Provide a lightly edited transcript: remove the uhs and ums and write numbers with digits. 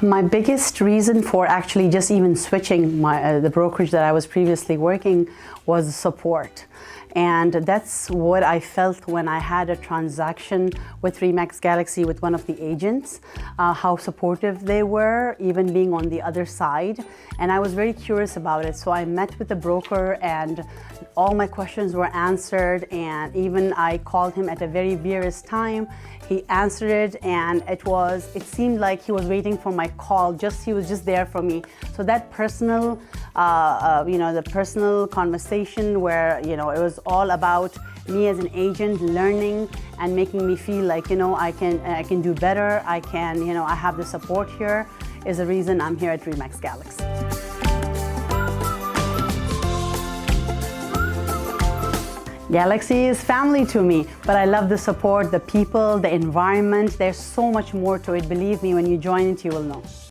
My biggest reason for actually just even switching the brokerage that I was previously working was support. And that's what I felt when I had a transaction with Remax Galaxy with one of the agents, how supportive they were, even being on the other side. And I was very curious about it. So I met with the broker and all my questions were answered, and even I called him at a very various time. He answered it, and it seemed like he was waiting for my call. He was just there for me. So that personal, the personal conversation where, it was all about me as an agent learning and making me feel like, I can do better. I have the support here is the reason I'm here at Remax Galaxy. Galaxy is family to me, but I love the support, the people, the environment. There's so much more to it. Believe me, when you join it, you will know.